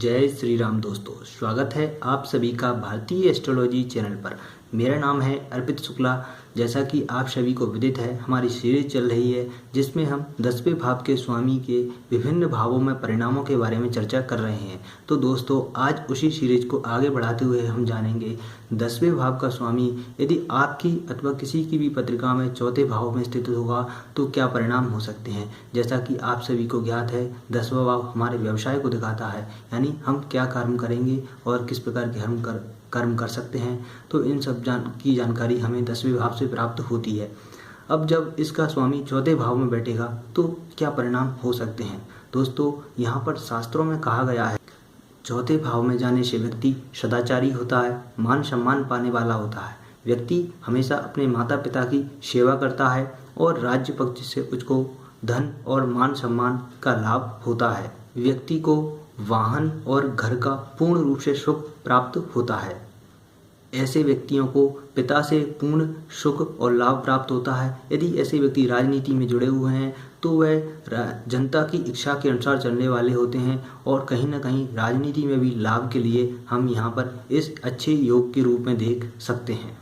जय श्री राम दोस्तों, स्वागत है आप सभी का भारतीय एस्ट्रोलॉजी चैनल पर। मेरा नाम है अर्पित शुक्ला। जैसा कि आप सभी को विदित है, हमारी सीरीज चल रही है जिसमें हम 10वें भाव के स्वामी के विभिन्न भावों में परिणामों के बारे में चर्चा कर रहे हैं। तो दोस्तों, आज उसी सीरीज को आगे बढ़ाते हुए हम जानेंगे 10वें भाव का स्वामी यदि आपकी अथवा किसी की भी पत्रिका में चौथे भाव में स्थित होगा तो क्या परिणाम हो सकते हैं। जैसा कि आप सभी को ज्ञात है, 10वां भाव हमारे व्यवसाय को दिखाता है, यानी हम क्या कर्म करेंगे और किस प्रकार के कर्म कर सकते हैं। तो इन सब की जानकारी हमें 10वें भाव से प्राप्त होती है। अब जब इसका स्वामी चौथे भाव में बैठेगा तो क्या परिणाम हो सकते हैं। दोस्तों, यहाँ पर शास्त्रों में कहा गया है, चौथे भाव में जाने से व्यक्ति सदाचारी होता है, मान सम्मान पाने वाला होता है। व्यक्ति हमेशा अपने माता पिता की सेवा करता है और राज्य पक्ष से उसको धन और मान सम्मान का लाभ होता है। व्यक्ति को वाहन और घर का पूर्ण रूप से सुख प्राप्त होता है। ऐसे व्यक्तियों को पिता से पूर्ण सुख और लाभ प्राप्त होता है। यदि ऐसे व्यक्ति राजनीति में जुड़े हुए हैं तो वह जनता की इच्छा के अनुसार चलने वाले होते हैं और कहीं ना कहीं राजनीति में भी लाभ के लिए हम यहाँ पर इस अच्छे योग के रूप में देख सकते हैं।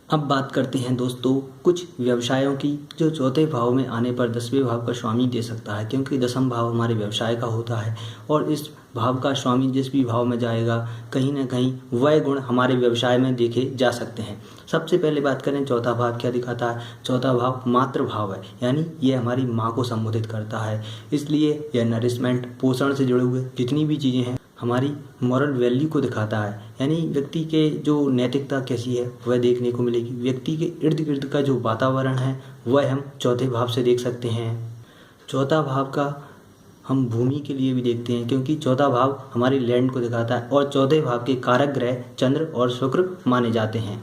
अब बात करते हैं दोस्तों कुछ व्यवसायों की जो चौथे भाव में आने पर 10वें भाव का स्वामी दे सकता है, क्योंकि 10वां भाव हमारे व्यवसाय का होता है और इस भाव का स्वामी जिस भी भाव में जाएगा कहीं ना कहीं वह गुण हमारे व्यवसाय में देखे जा सकते हैं। सबसे पहले बात करें चौथा भाव क्या दिखाता है। चौथा भाव मातृ भाव है, यानी यह हमारी माँ को संबोधित करता है। इसलिए यह नरिशमेंट, पोषण से जुड़े हुए जितनी भी चीज़ें हैं, हमारी मॉरल वैल्यू को दिखाता है, यानी व्यक्ति के जो नैतिकता कैसी है वह देखने को मिलेगी। व्यक्ति के इर्द गिर्द का जो वातावरण है वह हम चौथे भाव से देख सकते हैं। चौथा भाव का हम भूमि के लिए भी देखते हैं, क्योंकि चौथा भाव हमारी लैंड को दिखाता है और चौथे भाव के कारक ग्रह चंद्र और शुक्र माने जाते हैं।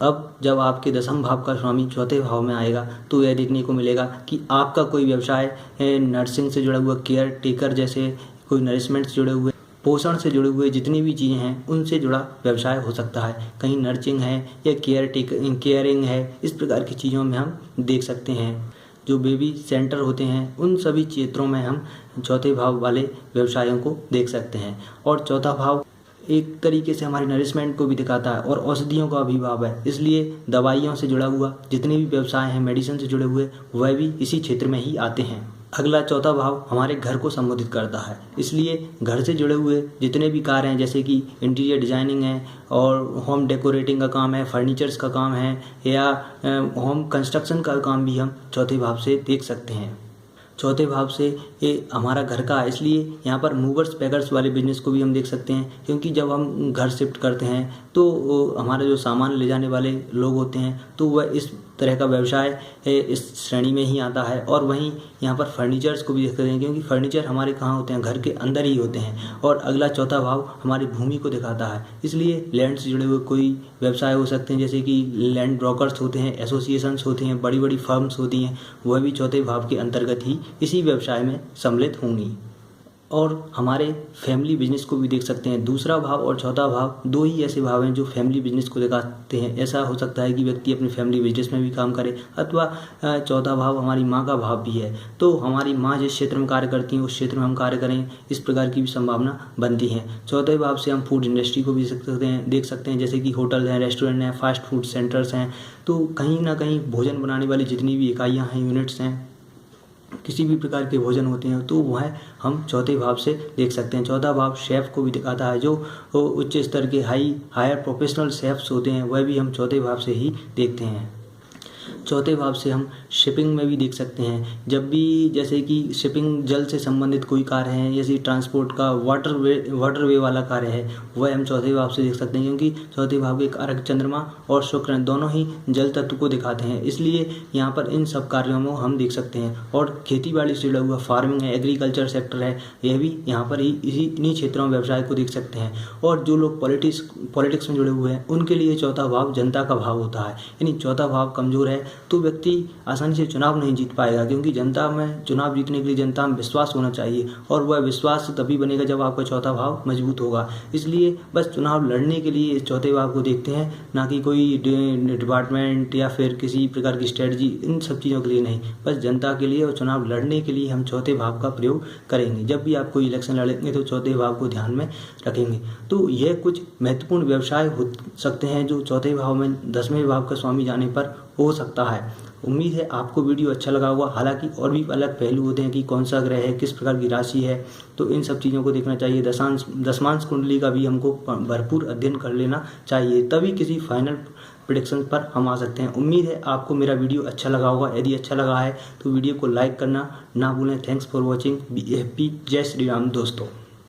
अब जब आपके 10वां भाव का स्वामी चौथे भाव में आएगा तो यह देखने को मिलेगा कि आपका कोई व्यवसाय नर्सिंग से जुड़ा हुआ, केयर टेकर जैसे कोई नरिशमेंट से जुड़े हुए, पोषण से जुड़े हुए जितनी भी चीज़ें हैं उनसे जुड़ा व्यवसाय हो सकता है। कहीं नर्सिंग है या केयरिंग है, इस प्रकार की चीज़ों में हम देख सकते हैं। जो बेबी सेंटर होते हैं उन सभी क्षेत्रों में हम चौथे भाव वाले व्यवसायों को देख सकते हैं। और चौथा भाव एक तरीके से हमारी नरिशमेंट को भी दिखाता है और औषधियों का भी भाव है, इसलिए दवाइयों से जुड़ा हुआ जितने भी व्यवसाय हैं, मेडिसिन से जुड़े हुए, वह भी इसी क्षेत्र में ही आते हैं। अगला चौथा भाव हमारे घर को संबोधित करता है, इसलिए घर से जुड़े हुए जितने भी कार्य हैं, जैसे कि इंटीरियर डिजाइनिंग है और होम डेकोरेटिंग का काम है, फर्नीचर्स का काम है या होम कंस्ट्रक्शन का काम भी हम चौथे भाव से देख सकते हैं। चौथे भाव से ये हमारा घर का है, इसलिए यहाँ पर मूवर्स पैकर्स वाले बिजनेस को भी हम देख सकते हैं, क्योंकि जब हम घर शिफ्ट करते हैं तो हमारे जो सामान ले जाने वाले लोग होते हैं तो वह इस तरह का व्यवसाय इस श्रेणी में ही आता है। और वहीं यहाँ पर फर्नीचर्स को भी देख सकते हैं, क्योंकि फर्नीचर हमारे कहाँ होते हैं, घर के अंदर ही होते हैं। और अगला चौथा भाव हमारी भूमि को दिखाता है, इसलिए लैंड से जुड़े हुए कोई व्यवसाय हो सकते हैं, जैसे कि लैंड ब्रोकर्स होते हैं, एसोसिएशंस होते हैं, बड़ी बड़ी फर्म्स होती हैं, वह भी चौथे भाव के अंतर्गत ही इसी व्यवसाय में सम्मिलित होंगी। और हमारे फैमिली बिजनेस को भी देख सकते हैं। दूसरा भाव और चौथा भाव दो ही ऐसे भाव हैं जो फैमिली बिजनेस को दिखाते हैं। ऐसा हो सकता है कि व्यक्ति अपने फैमिली बिजनेस में भी काम करे, अथवा चौथा भाव हमारी माँ का भाव भी है, तो हमारी माँ जिस क्षेत्र में कार्य करती हैं उस क्षेत्र में हम कार्य करें, इस प्रकार की भी संभावना बनती है। चौथे भाव से हम फूड इंडस्ट्री को भी देख सकते हैं, जैसे कि होटल हैं, रेस्टोरेंट हैं, फास्ट फूड सेंटर्स हैं। तो कहीं ना कहीं भोजन बनाने वाली जितनी भी इकाइयाँ हैं, यूनिट्स हैं, किसी भी प्रकार के भोजन होते हैं तो वह हम चौथे भाव से देख सकते हैं। चौथा भाव शेफ़ को भी दिखाता है, जो उच्च स्तर के हायर प्रोफेशनल शेफ्स होते हैं वह भी हम चौथे भाव से ही देखते हैं। चौथे भाव से हम शिपिंग में भी देख सकते हैं। जब भी जैसे कि शिपिंग जल से संबंधित कोई कार्य है, जैसे ट्रांसपोर्ट का वाटरवे वाला कार्य है, वह हम चौथे भाव से देख सकते हैं, क्योंकि चौथे भाव के कारक चंद्रमा और शुक्र दोनों ही जल तत्व को दिखाते हैं, इसलिए यहाँ पर इन सब कार्यों में हम देख सकते हैं। और खेती बाड़ी से जुड़ा हुआ फार्मिंग है, एग्रीकल्चर सेक्टर है, यह भी यहाँ पर ही इन्हीं क्षेत्रों में व्यवसाय को देख सकते हैं। और जो लोग पॉलिटिक्स में जुड़े हुए हैं उनके लिए चौथा भाव जनता का भाव होता है, यानी चौथा भाव कमजोर है तो व्यक्ति आसानी से चुनाव नहीं जीत पाएगा, क्योंकि जनता में चुनाव जीतने के लिए जनता में विश्वास होना चाहिए, और वह विश्वास तभी बनेगा जब आपका चौथा भाव मजबूत होगा। इसलिए बस चुनाव लड़ने के लिए इस चौथे भाव को देखते हैं, ना कि कोई डिपार्टमेंट या फिर किसी प्रकार की स्ट्रेटजी, इन सब चीज़ों के लिए नहीं, बस जनता के लिए और चुनाव लड़ने के लिए हम चौथे भाव का प्रयोग करेंगे। जब भी आप कोई इलेक्शन लड़ेंगे तो चौथे भाव को ध्यान में रखेंगे। तो यह कुछ महत्वपूर्ण व्यवसाय हो सकते हैं जो चौथे भाव में 10वें भाव का स्वामी जाने पर हो सकता है। उम्मीद है आपको वीडियो अच्छा लगा होगा। हालांकि और भी अलग पहलू होते हैं कि कौन सा ग्रह है, किस प्रकार की राशि है, तो इन सब चीज़ों को देखना चाहिए। दशमांश कुंडली का भी हमको भरपूर अध्ययन कर लेना चाहिए, तभी किसी फाइनल प्रेडिक्शन पर हम आ सकते हैं। उम्मीद है आपको मेरा वीडियो अच्छा लगा होगा। यदि अच्छा लगा है तो वीडियो को लाइक करना ना भूलें। Thanks for watching. Be happy. जय श्री राम दोस्तों।